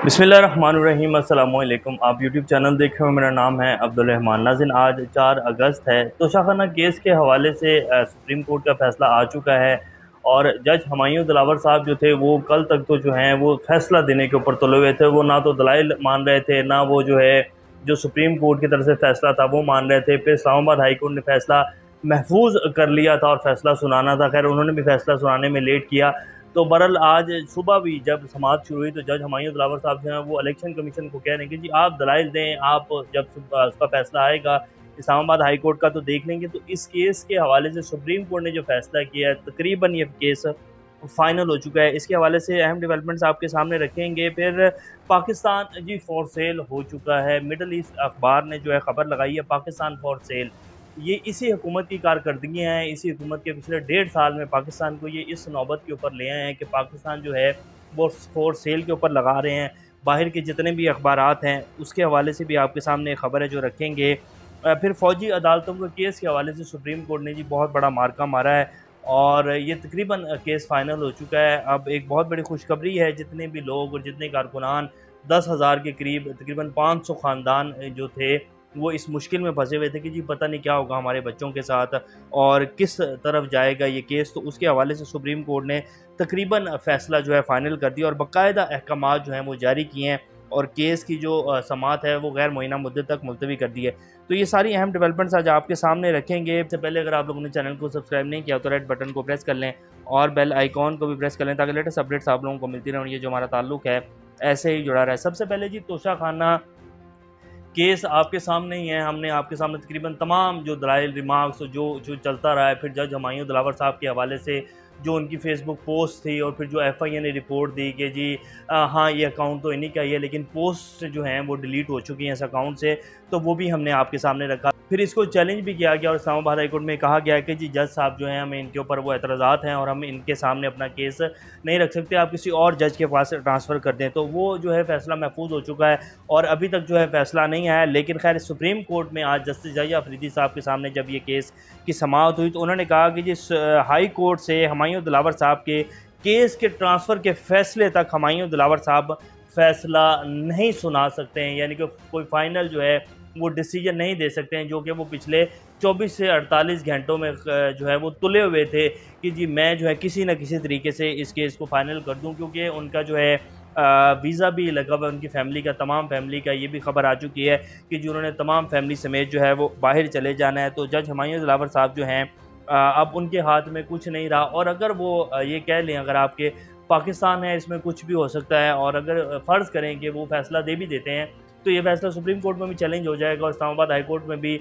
बिस्मिल्लाहिर्रहमानिर्रहीम अस्सलामुअलैकुम। आप यूट्यूब चैनल देख रहे हो, मेरा नाम है अब्दुल रहमान। नाज़रीन, आज 4 अगस्त है। तोशाखाना केस के हवाले से सुप्रीम कोर्ट का फैसला आ चुका है और जज हुमायूं दिलावर साहब जो थे वो कल तक तो जो हैं वो फैसला देने के ऊपर तुले हुए थे। वो ना तो दलाइल मान रहे थे, ना वो जो है जो सुप्रीम कोर्ट की तरफ से फैसला था वो मान रहे थे। फिर इस्लामाबाद हाई कोर्ट ने फैसला महफूज कर लिया था और फैसला सुनाना था। खैर, उन्होंने भी फैसला सुनाने में लेट किया। तो बहरहाल आज सुबह भी जब समाअत शुरू हुई तो जज हुमायूं दिलावर साहब जो हैं वो इलेक्शन कमीशन को कह रहे हैं कि जी आप दलाइल दें, आप जब उसका फैसला आएगा इस्लामाबाद हाई कोर्ट का तो देख लेंगे। तो इस केस के हवाले से सुप्रीम कोर्ट ने जो फैसला किया है, तकरीबन ये केस फाइनल हो चुका है। इसके हवाले से अहम डेवलपमेंट्स आपके सामने रखेंगे। फिर पाकिस्तान जी फॉर सेल हो चुका है। मिडल ईस्ट अखबार ने जो है खबर लगाई है, पाकिस्तान फॉर सेल। ये इसी हुकूमत की कारकर्दगियाँ हैं। इसी हुकूमत के पिछले 1.5 साल में पाकिस्तान को ये इस नौबत के ऊपर ले आए हैं कि पाकिस्तान जो है वो फॉर सेल के ऊपर लगा रहे हैं। बाहर के जितने भी अखबारात हैं उसके हवाले से भी आपके सामने एक खबर है जो रखेंगे। फिर फ़ौजी अदालतों के केस के हवाले से सुप्रीम कोर्ट ने जी बहुत बड़ा मार्का मारा है और ये तकरीबन केस फ़ाइनल हो चुका है। अब एक बहुत बड़ी खुशखबरी है, जितने भी लोग और जितने कारकुनान 10,000 के करीब तकरीबन 500 ख़ानदान जो थे वो इस मुश्किल में फँसे हुए थे कि जी पता नहीं क्या होगा हमारे बच्चों के साथ और किस तरफ जाएगा ये केस। तो उसके हवाले से सुप्रीम कोर्ट ने तकरीबन फ़ैसला जो है फ़ाइनल कर दिया और बाकायदा अहकामात जो हैं वो जारी किए हैं और केस की जो समाअत है वो गैर मुअय्यना मुद्दत तक मुलतवी कर दी है। तो ये सारी अहम डेवलपमेंट्स आज आपके सामने रखेंगे। इससे पहले अगर आप लोगों ने चैनल को सब्सक्राइब नहीं किया तो रेड बटन को प्रेस कर लें और बेल आइकॉन को भी प्रेस कर लें ताकि लेटेस्ट अपडेट्स आप लोगों को मिलती रहें और ये जो हमारा ताल्लुक है ऐसे ही जुड़ा रहे। सबसे पहले जी तोशाखाना केस आपके सामने ही है। हमने आपके सामने तकरीबन तमाम जो दलाइल रिमार्क्स जो जो चलता रहा है, फिर जज हुमायूं दिलावर साहब के हवाले से जो उनकी फ़ेसबुक पोस्ट थी और फिर जो एफआईए ने रिपोर्ट दी कि जी हाँ ये अकाउंट तो इन्हीं का ही है, लेकिन पोस्ट जो हैं वो डिलीट हो चुकी हैं इस अकाउंट से। तो वो भी हमने आपके सामने रखा। फिर इसको चैलेंज भी किया गया और इस्लामाबाद हाई कोर्ट में कहा गया कि जी जज साहब जो हैं हमें इनके ऊपर वो एतराज़ात हैं और हम इनके सामने अपना केस नहीं रख सकते, आप किसी और जज के पास ट्रांसफ़र कर दें। तो वो जो है फ़ैसला महफूज हो चुका है और अभी तक जो है फ़ैसला नहीं आया। लेकिन खैर सुप्रीम कोर्ट में आज जस्टिस जाहिया अफरीदी साहब के सामने जब ये केस की समाअत हुई तो उन्होंने कहा कि जिस हाई कोर्ट से हुमायूं दिलावर साहब के केस के ट्रांसफ़र के फ़ैसले तक हुमायूं दिलावर साहब फ़ैसला नहीं सुना सकते हैं, यानी कि कोई फ़ाइनल जो है वो डिसीजन नहीं दे सकते हैं, जो कि वो पिछले 24 से 48 घंटों में जो है वो तुले हुए थे कि जी मैं जो है किसी न किसी तरीके से इस केस को फ़ाइनल कर दूं, क्योंकि उनका जो है वीज़ा भी लगा हुआ है उनकी फ़ैमिली का, तमाम फ़ैमिली का। ये भी खबर आ चुकी है कि जो उन्होंने तमाम फ़ैमिली समेत जो है वो बाहर चले जाना है। तो जज हुमायूं दिलावर साहब जो हैं अब उनके हाथ में कुछ नहीं रहा और अगर वो ये कह लें अगर आपके पाकिस्तान है इसमें कुछ भी हो सकता है और अगर फ़र्ज़ करें कि वो फ़ैसला दे भी देते हैं तो ये फ़ैसला सुप्रीम कोर्ट में भी चैलेंज हो जाएगा और इस्लामाबाद हाई कोर्ट में भी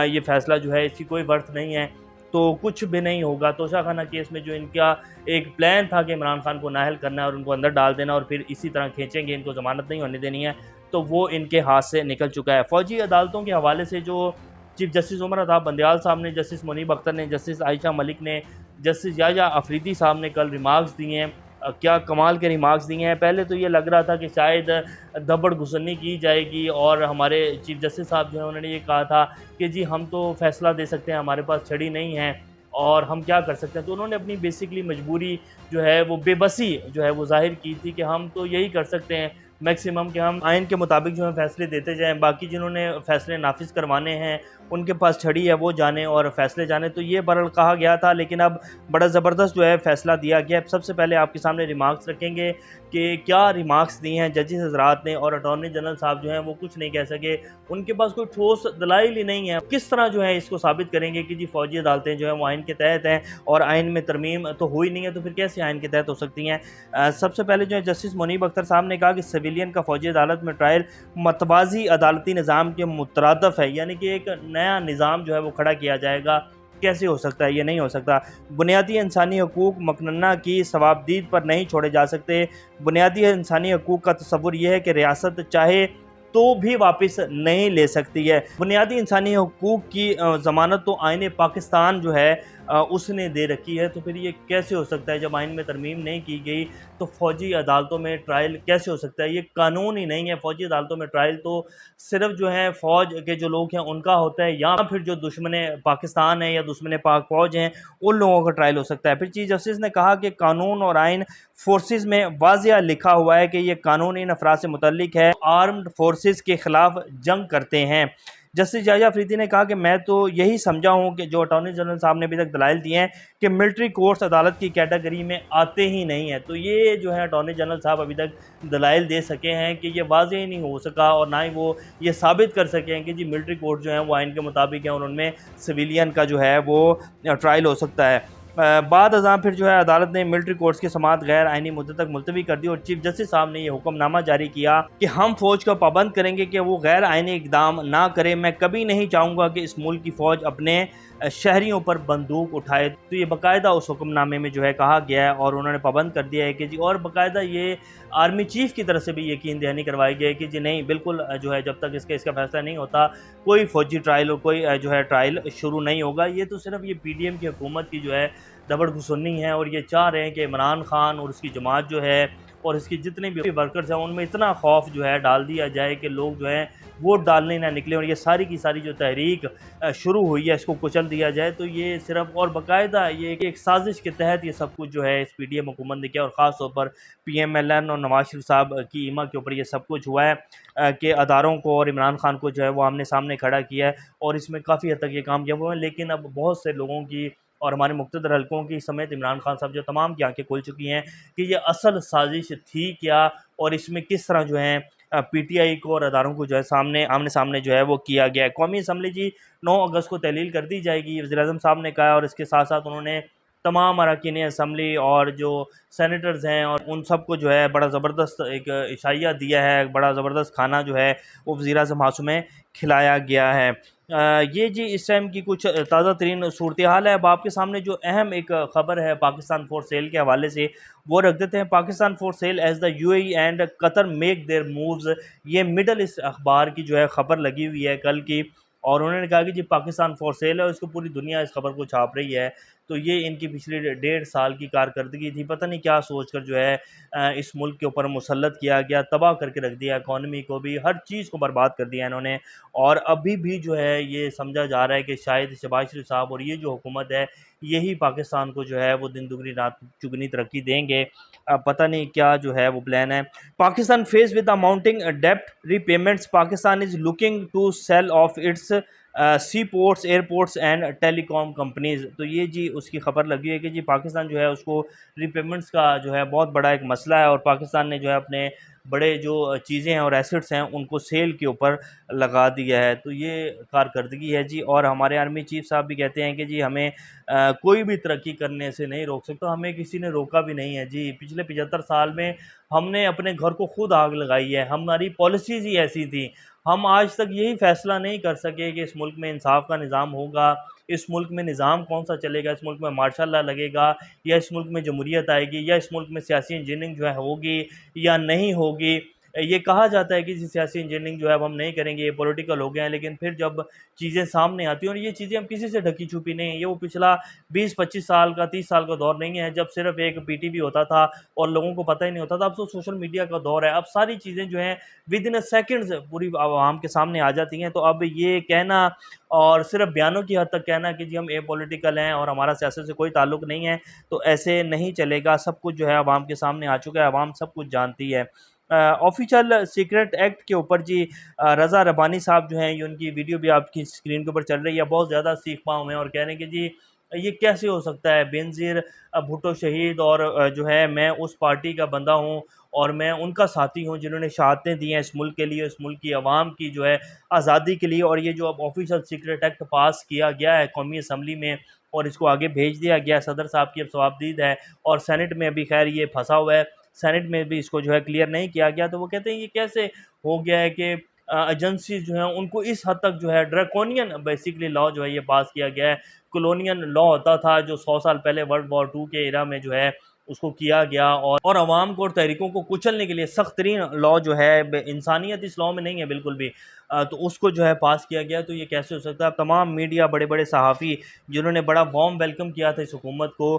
ये फ़ैसला जो है इसकी कोई वर्थ नहीं है, तो कुछ भी नहीं होगा। तोशाखाना केस में जो इनका एक प्लान था कि इमरान खान को नाअहल करना है और उनको अंदर डाल देना और फिर इसी तरह खींचेंगे, इनको ज़मानत नहीं होने देनी है, तो वो इनके हाथ से निकल चुका है। फ़ौजी अदालतों के हवाले से जो चीफ जस्टिस उमर अता बंदयाल साहब ने, जस्टिस मुनीब अख्तर ने, जस्टिस आयशा मलिक ने, जस्टिस याह्या अफरीदी साहब ने कल रिमार्क्स दिए हैं। क्या कमाल के रिमार्क्स दिए हैं। पहले तो ये लग रहा था कि शायद दबड़ घुसनी की जाएगी और हमारे चीफ जस्टिस साहब जो हैं उन्होंने ये कहा था कि जी हम तो फ़ैसला दे सकते हैं, हमारे पास छड़ी नहीं है और हम क्या कर सकते हैं। तो उन्होंने अपनी बेसिकली मजबूरी जो है वो बेबसी जो है वो ज़ाहिर की थी कि हम तो यही कर सकते हैं मैक्सिमम कि हम आइन के मुताबिक जो है फ़ैसले देते जाएँ, बाकी जिन्होंने फ़ैसले नाफिज़ करवाने हैं उनके पास छड़ी है वो जाने और फ़ैसले जाने। तो ये बहरहाल कहा गया था, लेकिन अब बड़ा ज़बरदस्त जो है फ़ैसला दिया गया है। सबसे पहले आपके सामने रिमार्क्स रखेंगे कि क्या रिमार्क्स दिए हैं जजेस हज़रात ने और अटॉर्नी जनरल साहब जो हैं वो कुछ नहीं कह सके, उनके पास कोई ठोस दलाइल ही नहीं है। किस तरह जो है इसको साबित करेंगे कि जी फ़ौजी अदालतें जो हैं वो आइन के तहत हैं और आइन में तरमीम तो हुई नहीं है, तो फिर कैसे आइन के तहत हो सकती हैं। सबसे पहले जो है जस्टिस मुनीब अख्तर साहब ने कहा कि सिविलियन का फ़ौजी अदालत में ट्रायल मतवाज़ी अदालती निज़ाम के मुतरादफ़ है, यानी कि एक नया निज़ाम जो है वो खड़ा किया जाएगा। कैसे हो सकता है, ये नहीं हो सकता। बुनियादी इंसानी हकूक़ मकनना की सवाबदीद पर नहीं छोड़े जा सकते। बुनियादी इंसानी हकूक़ का तसव्वुर यह है कि रियासत चाहे तो भी वापस नहीं ले सकती है। बुनियादी इंसानी हकूक़ की ज़मानत तो आईन पाकिस्तान जो है उसने दे रखी है। तो फिर ये कैसे हो सकता है? जब आइन में तरमीम नहीं की गई तो फ़ौजी अदालतों में ट्रायल कैसे हो सकता है? ये कानून ही नहीं है। फ़ौजी अदालतों में ट्रायल तो सिर्फ़ जो है फ़ौज के जो लोग हैं उनका होता है, या फिर जो दुश्मन पाकिस्तान है या दुश्मन पाक फ़ौज हैं उन लोगों का ट्रायल हो सकता है। फिर चीफ़ जस्टिस ने कहा कि कानून और आइन फोर्सेस में वाज़िया लिखा हुआ है कि ये कानून इन अफराद से मुतल्लिक है, आर्म्ड फोर्सेस के खिलाफ जंग करते हैं। जस्टिस याहिया अफरीदी ने कहा कि मैं तो यही समझा हूँ कि जो अटॉर्नी जनरल साहब ने अभी तक दलाइल दिए हैं कि मिलिट्री कोर्ट्स अदालत की कैटेगरी में आते ही नहीं है। तो ये जो है अटॉर्नी जनरल साहब अभी तक दलाइल दे सके हैं कि ये वाज़ेह ही नहीं हो सका, और ना ही वो ये साबित कर सके हैं कि जी मिलिट्री कोर्ट जो है वो आइन के मुताबिक है और उनमें सिविलियन का जो है वो ट्रायल हो सकता है। बाद अज़ां फिर जो है अदालत ने मिलिट्री कोर्ट्स की समात गैर आइनी मुद्दत तक मुलतवी कर दी और चीफ जस्टिस साहब ने यह हुक्मनामा जारी किया कि हम फौज का पाबंद करेंगे कि वो गैर आइनी इकदाम ना करे। मैं कभी नहीं चाहूँगा कि इस मुल्क की फ़ौज अपने शहरियों पर बंदूक उठाए। तो ये बाकायदा उस हुक्मनामे में जो है कहा गया है और उन्होंने पाबंद कर दिया है कि जी, और बाकायदा ये आर्मी चीफ की तरफ से भी यकीन दहानी करवाई गई है कि जी नहीं, बिल्कुल जो है जब तक इसका फैसला नहीं होता कोई फौजी ट्रायल और कोई जो है ट्रायल शुरू नहीं होगा। ये तो सिर्फ ये पीडीएम की हुकूमत की जो है दबड़ घुसुन्नी है, और ये चाह रहे हैं कि इमरान खान और उसकी जमात जो है और इसके जितने भी वर्कर्स हैं उनमें इतना खौफ जो है डाल दिया जाए कि लोग जो हैं वोट डालने ना निकले, और ये सारी की सारी जो तहरीक शुरू हुई है इसको कुचल दिया जाए। तो ये सिर्फ और बाकायदा ये एक साजिश के तहत ये सब कुछ जो है इस पीडीएम हुकूमत ने किया, और ख़ास तौर पर पीएमएलएन और नवाज शरीफ साहब की ईमा के ऊपर ये सब कुछ हुआ है कि अदारों को और इमरान खान को जो है वो आमने सामने खड़ा किया है, और इसमें काफ़ी हद तक ये काम किया हुआ है। लेकिन अब बहुत से लोगों की और हमारे मुक़्तदर हलकों की समेत इमरान खान साहब जो तमाम की आंखें खुल चुकी हैं कि ये असल साजिश थी क्या, और इसमें किस तरह जो है पीटीआई को और अदारों को जो है सामने आमने सामने जो है वो किया गया है। कौमी असम्बली जी 9 अगस्त को तहलील कर दी जाएगी, वज़ीर-ए-आज़म साहब ने कहा, और इसके साथ साथ उन्होंने तमाम अरकान असम्बली और जो सेनेटर्स हैं और उन सबको जो है बड़ा ज़बरदस्त एक इशाइया दिया है, बड़ा ज़बरदस्त खाना जो है वो वज़ीर-ए-आज़म हाउस में खिलाया गया है। ये जी इस टाइम की कुछ ताज़ा तरीन सूरत हाल है। अब आपके सामने जो अहम एक ख़बर है पाकिस्तान फॉर सेल के हवाले से वो रख देते हैं। Pakistan for sale as the UAE and Qatar make their moves, ये मिडल ईस्ट अखबार की जो है ख़बर लगी हुई है कल की, और उन्होंने कहा कि जी पाकिस्तान फॉर सेल है और इसको पूरी दुनिया इस खबर को छाप रही है। तो ये इनकी पिछली 1.5 साल की कारकर्दगी थी, पता नहीं क्या सोचकर जो है इस मुल्क के ऊपर मुसल्लत किया गया, तबाह करके रख दिया, इकॉनमी को भी, हर चीज़ को बर्बाद कर दिया इन्होंने। और अभी भी जो है ये समझा जा रहा है कि शायद शहबाज शरीफ साहब और ये जो हुकूमत है यही पाकिस्तान को जो है वो दिन दुगनी रात चुगनी तरक्की देंगे। पता नहीं क्या जो है वो प्लान है। Pakistan face with the mounting डेप्ट repayments, Pakistan is looking to sell off its sea ports, airports and telecom companies. तो ये जी उसकी ख़बर लगी है कि जी पाकिस्तान जो है उसको रीपेमेंट्स का जो है बहुत बड़ा एक मसला है, और पाकिस्तान ने जो है अपने बड़े जो चीज़ें हैं और एसेट्स हैं उनको सेल के ऊपर लगा दिया है। तो ये कारकर्दगी है जी, और हमारे आर्मी चीफ साहब भी कहते हैं कि जी हमें कोई भी तरक्की करने से नहीं रोक सकता, हमें किसी ने रोका भी नहीं है जी। पिछले 75 साल में हमने अपने घर को खुद आग लगाई है, हमारी पॉलिसीज़ ही ऐसी थी। हम आज तक यही फ़ैसला नहीं कर सके कि इस मुल्क में इंसाफ का निज़ाम होगा, इस मुल्क में निज़ाम कौन-सा चलेगा, इस मुल्क में मार्शल लॉ लगेगा, या इस मुल्क में जमहूरियत आएगी, या इस मुल्क में सियासी इंजीनियरिंग जो है होगी या नहीं होगी। ये कहा जाता है कि जी सियासी इंजीनियरिंग जो है अब हम नहीं करेंगे, ये पॉलिटिकल हो गए हैं, लेकिन फिर जब चीज़ें सामने आती हैं, और ये चीज़ें अब किसी से ढकी छुपी नहीं है, ये वो पिछला 20-25 साल का 30 साल का दौर नहीं है जब सिर्फ एक पीटीवी होता था और लोगों को पता ही नहीं होता था। अब तो सोशल मीडिया का दौर है, अब सारी चीज़ें जो हैं विद इन अ सेकंड्स पूरी आवाम के सामने आ जाती हैं। तो अब ये कहना और सिर्फ बयानों की हद तक कहना कि जी हम एपॉलिटिकल हैं और हमारा सियासत से कोई ताल्लुक नहीं है, तो ऐसे नहीं चलेगा। सब कुछ जो है आवाम के सामने आ चुका है, आवाम सब कुछ जानती है। ऑफिशियल सीक्रेट एक्ट के ऊपर जी रज़ा रब्बानी साहब जो हैं, ये उनकी वीडियो भी आपकी स्क्रीन के ऊपर चल रही है, बहुत ज़्यादा सीख पाँव हैं और कह रहे हैं कि जी ये कैसे हो सकता है, बेनज़ीर भुट्टो शहीद और जो है मैं उस पार्टी का बंदा हूँ और मैं उनका साथी हूँ जिन्होंने शहादतें दी हैं इस मुल्क के लिए, इस मुल्क की आवाम की जो है आज़ादी के लिए। और ये जो अब ऑफिशियल सीक्रेट एक्ट पास किया गया है कौमी असम्बली में और इसको आगे भेज दिया गया, सदर साहब की अब सवाबदीद है, और सेनेट में अभी खैर ये फंसा हुआ है, सेनेट में भी इसको जो है क्लियर नहीं किया गया। तो वो कहते हैं ये कैसे हो गया है कि एजेंसीज जो हैं उनको इस हद तक जो है ड्रैकोनियन बेसिकली लॉ जो है ये पास किया गया है। कॉलोनियल लॉ होता था जो 100 साल पहले वर्ल्ड वॉर 2 के एरा में जो है उसको किया गया, और अवाम को और तहरीकों को कुचलने के लिए सख्त तरीन लॉ जो है, इंसानियत इस लॉ में नहीं है बिल्कुल भी, तो उसको जो है पास किया गया। तो ये कैसे हो सकता है? तमाम मीडिया, बड़े बड़े सहाफ़ी जिन्होंने बड़ा वार्म वेलकम किया था इस हुकूमत को,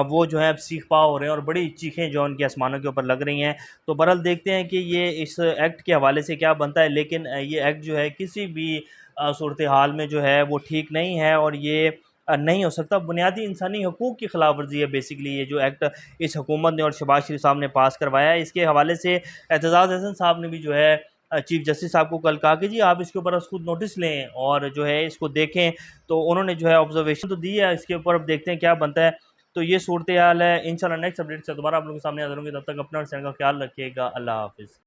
वो जो है अब सीख पा हो रहे हैं और बड़ी चीखें जो उनके आसमानों के ऊपर लग रही हैं। तो बहरहाल देखते हैं कि ये इस एक्ट के हवाले से क्या बनता है, लेकिन ये एक्ट जो है किसी भी सूरत हाल में जो है वो ठीक नहीं है, और ये नहीं हो सकता। बुनियादी इंसानी हकूक़ की खिलाफ वर्जी है बेसिकली ये जो एक्ट इस हुकूमत ने और शहबाज शरीफ साहब ने पास करवाया है। इसके हवाले से एतजाज़ हसन साहब ने भी जो है चीफ जस्टिस साहब को कल कहा कि जी आप इसके ऊपर खुद नोटिस लें और जो है इसको देखें। तो उन्होंने जो है ऑब्जर्वेशन तो दी है, इसके ऊपर अब देखते हैं क्या बनता है। तो ये सूरत हाल है। इंशाल्लाह नेक्स्ट अपडेट से दोबारा आप लोगों के सामने हाज़िर होंगे। तब तक अपना और चैनल का ख्याल रखिएगा। अल्लाह हाफ़िज़।